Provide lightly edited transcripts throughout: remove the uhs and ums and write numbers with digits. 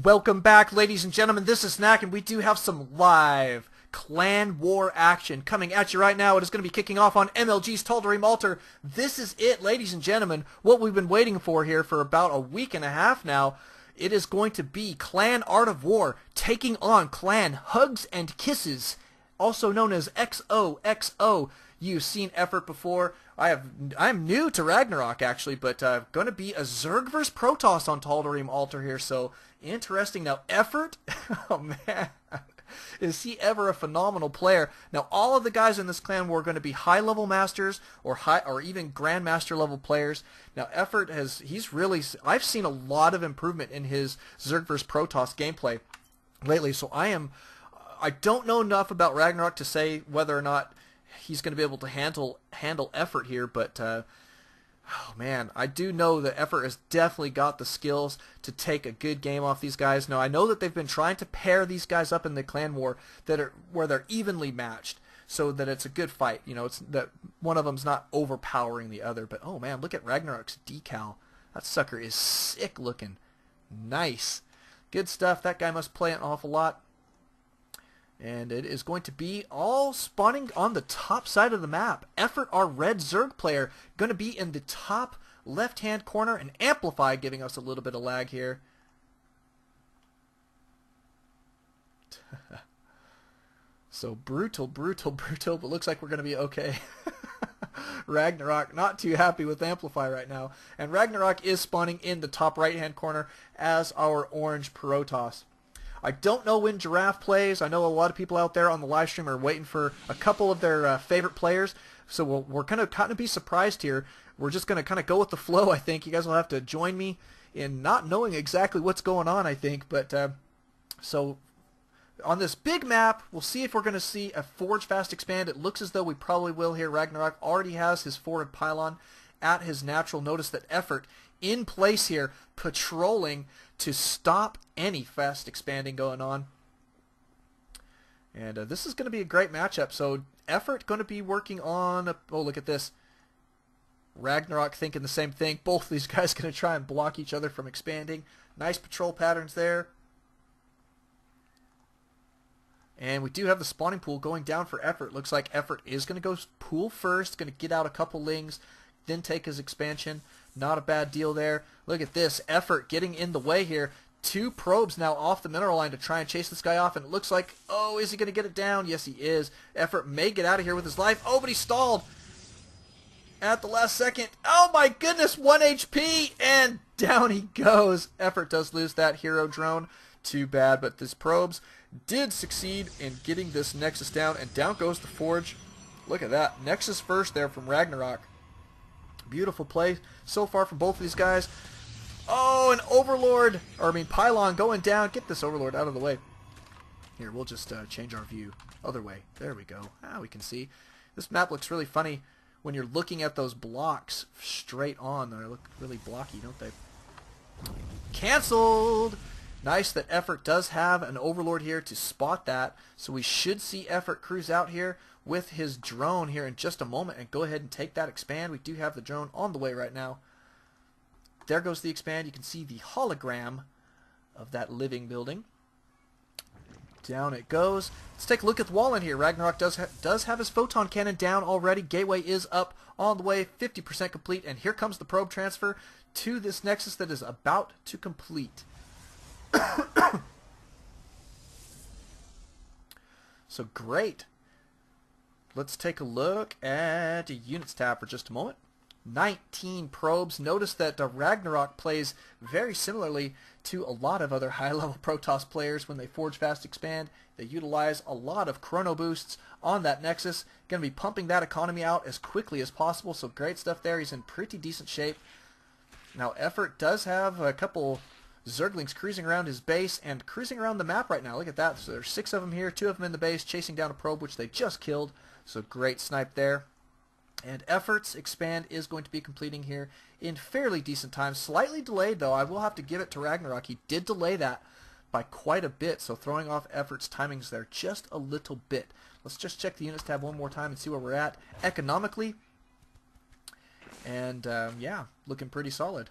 Welcome back, ladies and gentlemen. This is Snack, and we do have some live clan war action coming at you right now. It is going to be kicking off on MLG's Tal'Darim Altar. This is it, ladies and gentlemen, what we've been waiting for here for about a week and a half now. It is going to be Clan Art of War taking on Clan Hugs and Kisses, also known as XoXo. You've seen Effort before. I'm new to Ragnarok, actually, but going to be a Zerg vs. Protoss on Tal'Darim Altar here, so interesting. Now, Effort, oh man, is he ever a phenomenal player. Now, all of the guys in this clan war are going to be high-level masters or even grandmaster level players. Now, Effort I've seen a lot of improvement in his Zerg vs. Protoss gameplay lately, so I don't know enough about Ragnarok to say whether or not he's going to be able to handle Effort here, but oh man, I do know that Effort has definitely got the skills to take a good game off these guys. Now, I know that they've been trying to pair these guys up in the clan war where they're evenly matched, so that it's a good fight. You know, it's that one of them's not overpowering the other. But oh man, look at Ragnarok's decal. That sucker is sick looking. Nice, good stuff. That guy must play an awful lot. And it is going to be all spawning on the top side of the map. Effort, our red Zerg player, going to be in the top left-hand corner, and Amplify giving us a little bit of lag here. So brutal, but looks like we're going to be okay. Ragnarok not too happy with Amplify right now. And Ragnarok is spawning in the top right-hand corner as our orange Protoss. I don't know when Giraffe plays. I know a lot of people out there on the live stream are waiting for a couple of their favorite players. So we're going to kind of be surprised here. We're just going to kind of go with the flow, I think. You guys will have to join me in not knowing exactly what's going on, I think. But so on this big map, we'll see if we're going to see a Forge Fast expand. It looks as though we probably will here. Ragnarok already has his forward pylon at his natural. Notice that Effort in place here, patrolling to stop any fast expanding going on. And this is going to be a great matchup. So Effort going to be working on, oh, look at this. Ragnarok thinking the same thing. Both of these guys going to try and block each other from expanding. Nice patrol patterns there. And we do have the spawning pool going down for Effort. Looks like Effort is going to go pool first, going to get out a couple lings, then take his expansion. Not a bad deal there. Look at this. Effort getting in the way here. 2 probes now off the mineral line to try and chase this guy off. And it looks like, oh, is he going to get it down? Yes, he is. Effort may get out of here with his life. Oh, but he stalled at the last second. Oh, my goodness. 1 HP. And down he goes. Effort does lose that hero drone. Too bad. But this probes did succeed in getting this Nexus down. And down goes the Forge. Look at that. Nexus first there from Ragnarok. Beautiful play so far from both of these guys. Oh, an Overlord, Pylon going down. Get this Overlord out of the way. Here, we'll just change our view. Other way. There we go. We can see. This map looks really funny when you're looking at those blocks straight on. They look really blocky, don't they? Cancelled! Nice that Effort does have an Overlord here to spot that. So we should see Effort cruise out here with his drone here in just a moment and go ahead and take that expand. We do have the drone on the way right now. There goes the expand. You can see the hologram of that living building. Down it goes. Let's take a look at the wall in here. Ragnarok does have his photon cannon down already. Gateway is up on the way, 50% complete, and here comes the probe transfer to this Nexus that is about to complete. So great. Let's take a look at a units tab for just a moment. 19 probes. Notice that Ragnarok plays very similarly to a lot of other high-level Protoss players when they Forge Fast expand. They utilize a lot of chrono boosts on that Nexus. Going to be pumping that economy out as quickly as possible, so great stuff there. He's in pretty decent shape. Now, Effort does have a couple Zerglings cruising around his base and cruising around the map right now. Look at that. So there's 6 of them here, 2 of them in the base, chasing down a probe, which they just killed. So great snipe there. And Effort's expand is going to be completing here in fairly decent time. Slightly delayed, though. I will have to give it to Ragnarok. He did delay that by quite a bit, so throwing off Effort's timings there just a little bit. Let's just check the units tab one more time and see where we're at economically. And, yeah, looking pretty solid.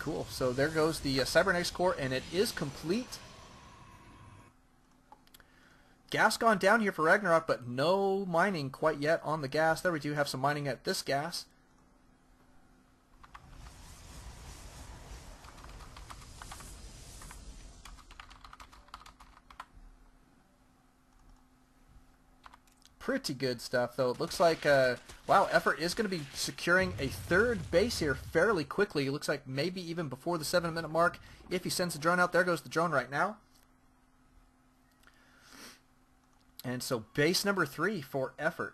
Cool. So there goes the cybernetics core, and it is complete. Gas gone down here for Ragnarok, but no mining quite yet on the gas. There we do have some mining at this gas. Pretty good stuff, though. It looks like, wow, Effort is going to be securing a third base here fairly quickly. It looks like maybe even before the 7-minute mark if he sends the drone out. There goes the drone right now. And so base number 3 for Effort.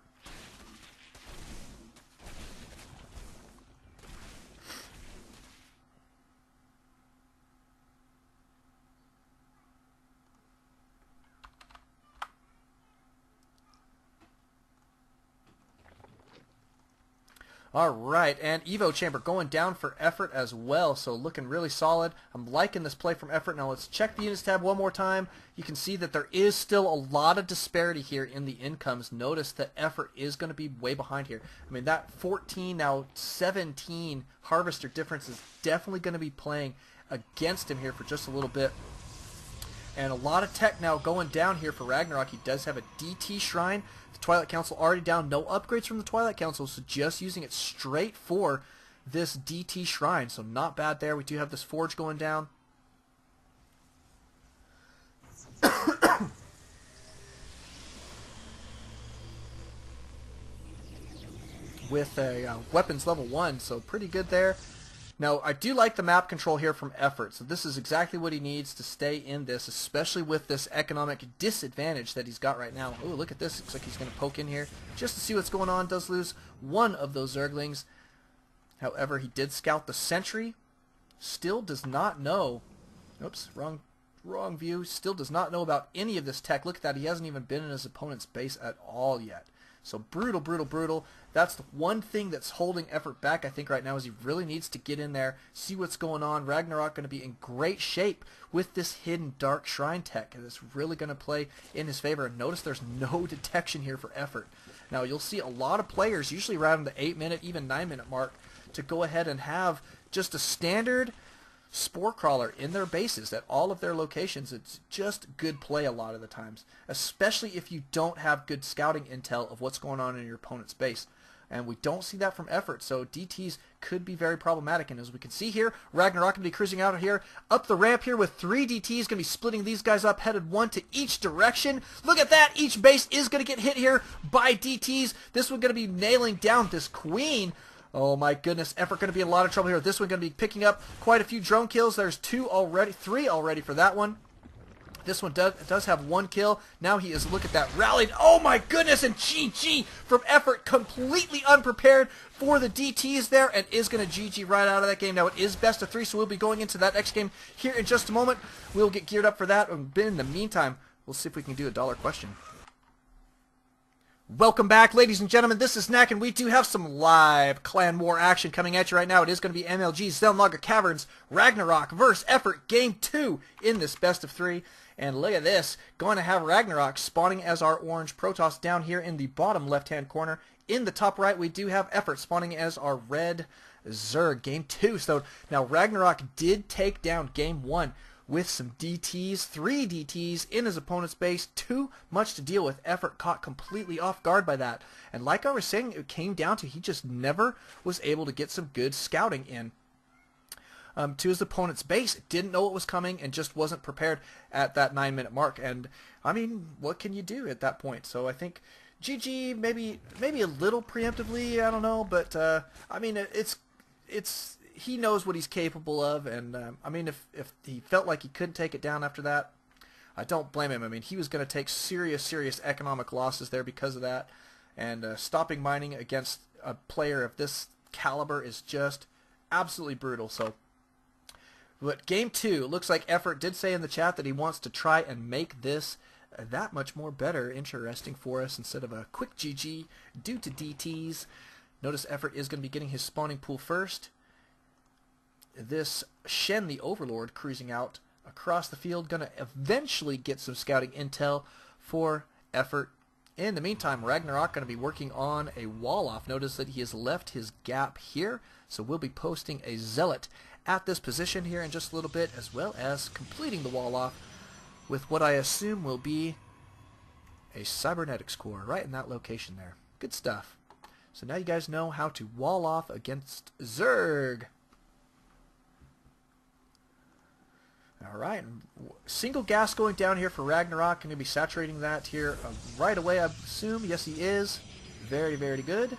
All right, and Evo Chamber going down for Effort as well, so looking really solid. I'm liking this play from Effort. Now let's check the units tab one more time. You can see that there is still a lot of disparity here in the incomes. Notice that Effort is going to be way behind here. I mean, that 14, now 17 harvester difference is definitely going to be playing against him here for just a little bit. And a lot of tech now going down here for Ragnarok. He does have a DT Shrine. The Twilight Council already down. No upgrades from the Twilight Council, so just using it straight for this DT Shrine. So not bad there. We do have this Forge going down. With a weapons level 1, so pretty good there. Now, I do like the map control here from Effort, so this is exactly what he needs to stay in this, especially with this economic disadvantage that he's got right now. Oh, look at this. Looks like he's going to poke in here just to see what's going on. Does lose one of those Zerglings. However, he did scout the Sentry. Still does not know. Oops, wrong view. Still does not know about any of this tech. Look at that. He hasn't even been in his opponent's base at all yet. So brutal, brutal, brutal. That's the one thing that's holding Effort back, I think, right now, is he really needs to get in there, see what's going on. Ragnarok going to be in great shape with this hidden Dark Shrine tech, and it's really going to play in his favor. And notice there's no detection here for Effort. Now, you'll see a lot of players, usually around the 8-minute, even 9-minute mark, to go ahead and have just a standard Spore Crawler in their bases at all of their locations. It's just good play a lot of the times, especially if you don't have good scouting intel of what's going on in your opponent's base. And we don't see that from Effort, so DTs could be very problematic. And as we can see here, Ragnarok going to be cruising out here, up the ramp here with 3 DTs, going to be splitting these guys up, headed 1 to each direction. Look at that! Each base is going to get hit here by DTs. This one going to be nailing down this Queen. Oh my goodness, Effort going to be in a lot of trouble here. This one going to be picking up quite a few drone kills. There's 3 already for that one. This one does have 1 kill. Now he is, look at that, rallied. Oh my goodness, and GG from Effort, completely unprepared for the DTs there, and is going to GG right out of that game. Now it is best of 3, so we'll be going into that next game here in just a moment. We'll get geared up for that, and in the meantime, we'll see if we can do a dollar question. Welcome back, ladies and gentlemen. This is Knack, and we do have some live clan war action coming at you right now. It is going to be MLG Zelnaga Caverns Ragnarok versus Effort Game 2 in this best of 3. And look at this, going to have Ragnarok spawning as our orange Protoss down here in the bottom left-hand corner. In the top right, we do have Effort spawning as our red Zerg. Game 2. So now Ragnarok did take down Game 1 with some DTs, 3 DTs in his opponent's base. Too much to deal with. Effort caught completely off guard by that. And like I was saying, it came down to he just never was able to get some good scouting in to his opponent's base. Didn't know what was coming and just wasn't prepared at that 9-minute mark. And I mean, what can you do at that point? So I think GG, maybe a little preemptively, I don't know, but I mean, it's he knows what he's capable of, and I mean, if he felt like he couldn't take it down after that, I don't blame him. I mean, he was going to take serious economic losses there because of that, and stopping mining against a player of this caliber is just absolutely brutal. So, but Game 2, looks like Effort did say in the chat that he wants to try and make this that much more better, interesting for us instead of a quick GG due to DTs. Notice Effort is going to be getting his spawning pool first. This Shen the Overlord cruising out across the field, going to eventually get some scouting intel for Effort. In the meantime, Ragnarok going to be working on a wall off. Notice that he has left his gap here, so we'll be posting a Zealot at this position here in just a little bit, as well as completing the wall off with what I assume will be a cybernetics core right in that location there. Good stuff. So now you guys know how to wall off against Zerg. Alright, single gas going down here for Ragnarok. I'm going to be saturating that here right away, I assume. Yes, he is. Very, very good.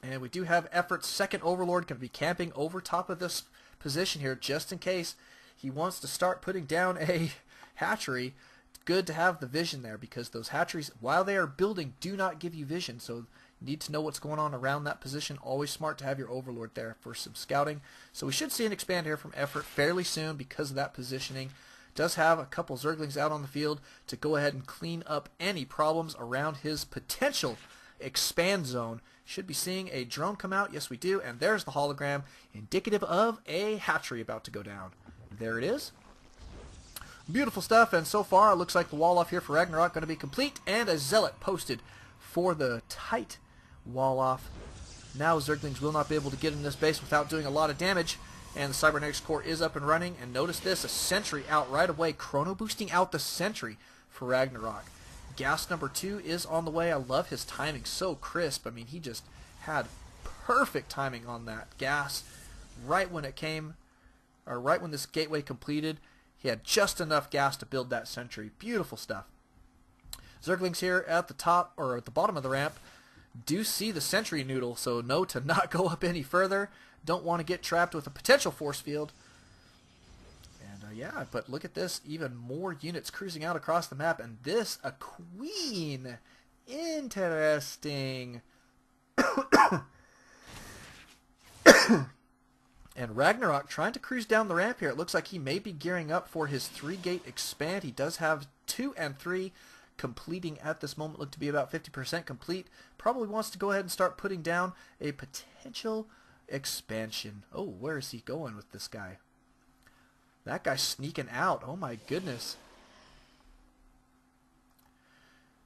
And we do have Effort's second Overlord going to be camping over top of this position here, just in case he wants to start putting down a hatchery. It's good to have the vision there, because those hatcheries, while they are building, do not give you vision. So you need to know what's going on around that position. Always smart to have your Overlord there for some scouting. So we should see an expand here from Effort fairly soon because of that positioning. Does have a couple Zerglings out on the field to go ahead and clean up any problems around his potential expand zone. Should be seeing a drone come out. Yes, we do. And there's the hologram, indicative of a hatchery about to go down. There it is. Beautiful stuff. And so far, it looks like the wall off here for Ragnarok going to be complete, and a Zealot posted for the tight wall off. Now Zerglings will not be able to get in this base without doing a lot of damage. And the Cybernetics Core is up and running. And notice this, a sentry out right away. Chrono boosting out the sentry for Ragnarok. Gas number 2 is on the way. I love his timing. So crisp. I mean, he just had perfect timing on that gas. Right when it came, or right when this gateway completed, he had just enough gas to build that sentry. Beautiful stuff. Zerglings here at the top, or at the bottom of the ramp, do see the sentry noodle, so know to not go up any further. Don't want to get trapped with a potential force field. And yeah, but look at this, even more units cruising out across the map, and this, a queen. Interesting. And Ragnarok trying to cruise down the ramp here. It looks like he may be gearing up for his 3-gate expand. He does have 2 and 3 completing at this moment. Look to be about 50% complete. Probably wants to go ahead and start putting down a potential expansion. Oh, where is he going with this guy? That guy's sneaking out. Oh my goodness.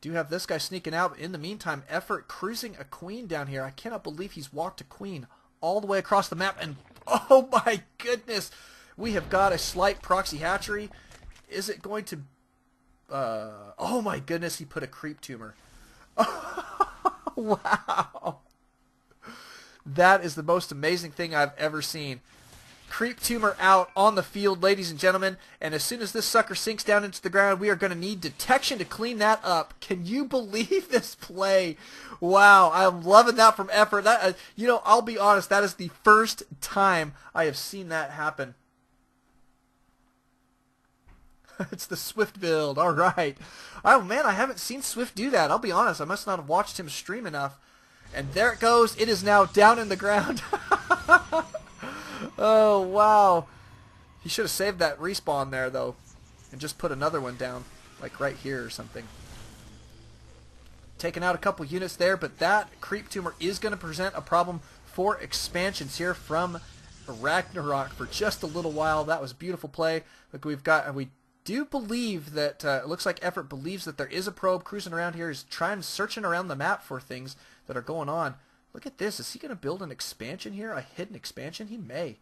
Do have this guy sneaking out. In the meantime, Effort cruising a queen down here. I cannot believe he's walked a queen all the way across the map, and oh my goodness, we have got a slight proxy hatchery. Is it going to oh my goodness, he put a creep tumor. Wow, that is the most amazing thing I've ever seen. Creep tumor out on the field, ladies and gentlemen, and as soon as this sucker sinks down into the ground, we are going to need detection to clean that up. Can you believe this play? Wow, I'm loving that from Effort. That, you know, I'll be honest, that is the first time I have seen that happen. It's the Swift build, all right. Oh man, I haven't seen Swift do that. I'll be honest, I must not have watched him stream enough. And there it goes. It is now down in the ground. Oh, wow. He should have saved that respawn there, though, and just put another one down, like right here or something. Taking out a couple units there, but that creep tumor is going to present a problem for expansions here from Ragnarok for just a little while. That was a beautiful play. Look, we do believe that, it looks like Effort believes that there is a probe cruising around here. He's searching around the map for things that are going on. Look at this. Is he going to build an expansion here? A hidden expansion? He may.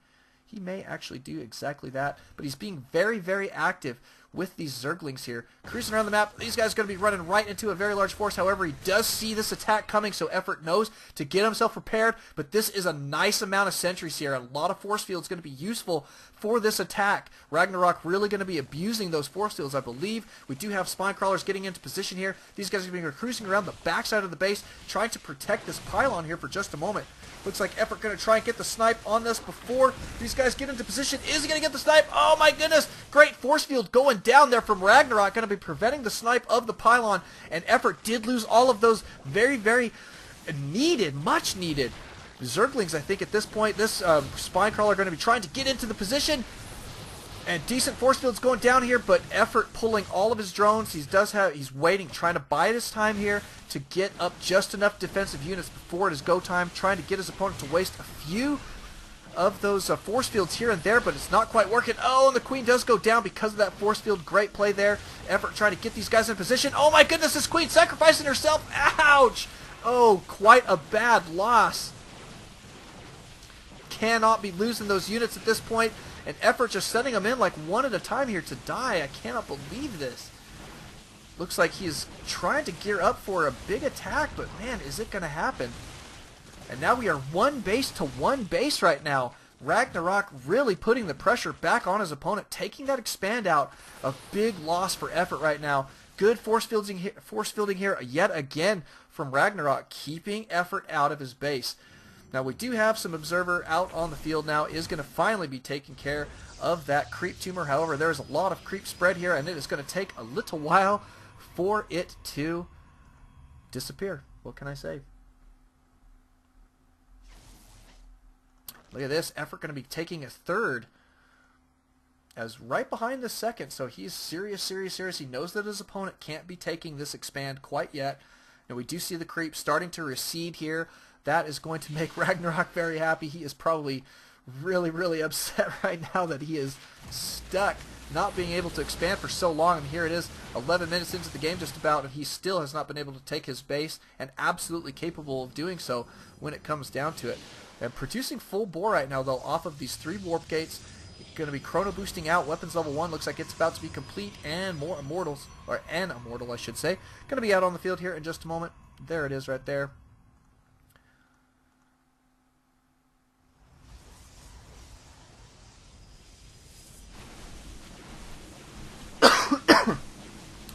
He may actually do exactly that. But he's being very, very active with these Zerglings here. Cruising around the map. These guys are going to be running right into a very large force. However, he does see this attack coming, so Effort knows to get himself prepared. But this is a nice amount of sentries here. A lot of force fields going to be useful for this attack. Ragnarok really going to be abusing those force fields, I believe. We do have spine crawlers getting into position here. These guys are going to be cruising around the backside of the base, trying to protect this pylon here for just a moment. Looks like Effort going to try and get the snipe on this before these guys get into position. Is he going to get the snipe? Oh my goodness! Great force field going down there from Ragnarok, going to be preventing the snipe of the pylon, and Effort did lose all of those very, very needed, much needed Zerglings, I think, at this point. This spine crawler going to be trying to get into the position, and decent force fields going down here, but Effort pulling all of his drones. He's waiting, trying to bide his time here to get up just enough defensive units before it is go time, trying to get his opponent to waste a few of those force fields here and there, but it's not quite working. Oh, and the queen does go down because of that force field. Great play there. Effort trying to get these guys in position. Oh my goodness, this queen sacrificing herself. Ouch! Oh, quite a bad loss. cannot be losing those units at this point, and Effort just setting them in like one at a time here to die. I cannot believe this. Looks like he is trying to gear up for a big attack, but man, is it going to happen? And now we are one base to one base right now. Ragnarok really putting the pressure back on his opponent, taking that expand out. A big loss for Effort right now. Good force fielding here yet again from Ragnarok, keeping Effort out of his base. Now we do have some Observer out on the field now, is going to finally be taking care of that creep tumor. However, there's a lot of creep spread here, and it is going to take a little while for it to disappear. What can I say? Look at this. Effort going to be taking a third as right behind the second. So he's serious. He knows that his opponent can't be taking this expand quite yet. And we do see the creep starting to recede here. That is going to make Ragnarok very happy. He is probably really upset right now that he is stuck not being able to expand for so long. And here it is, 11 minutes into the game just about, and he still has not been able to take his base, and absolutely capable of doing so when it comes down to it. And producing full bore right now, though, off of these 3 warp gates. Going to be chrono boosting out. Weapons level 1 looks like it's about to be complete, and more immortals, or an immortal I should say, going to be out on the field here in just a moment. There it is right there.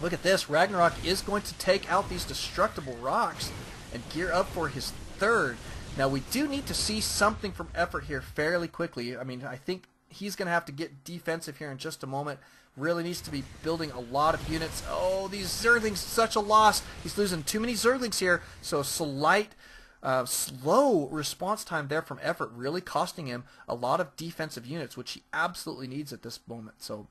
Look at this. Ragnarok is going to take out these destructible rocks and gear up for his third. Now we do need to see something from Effort here fairly quickly. I mean, I think he's going to have to get defensive here in just a moment. Really needs to be building a lot of units. Oh, these Zerglings, such a loss. He's losing too many Zerglings here. So a slight, slow response time there from Effort, really costing him a lot of defensive units, which he absolutely needs at this moment. So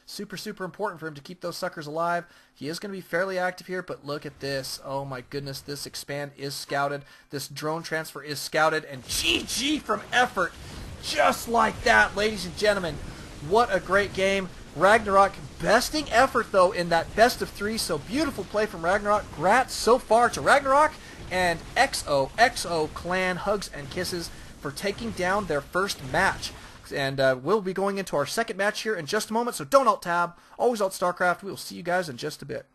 super important for him to keep those suckers alive. He is going to be fairly active here, but look at this. Oh my goodness, this expand is scouted. This drone transfer is scouted, and GG from Effort. Just like that, ladies and gentlemen. What a great game. Ragnarok besting Effort, though, in that best of 3. So beautiful play from Ragnarok. Grats so far to Ragnarok and XoXo clan. Hugs and kisses for taking down their first match. And we'll be going into our second match here in just a moment, so don't alt-tab. Always alt Starcraft. We will see you guys in just a bit.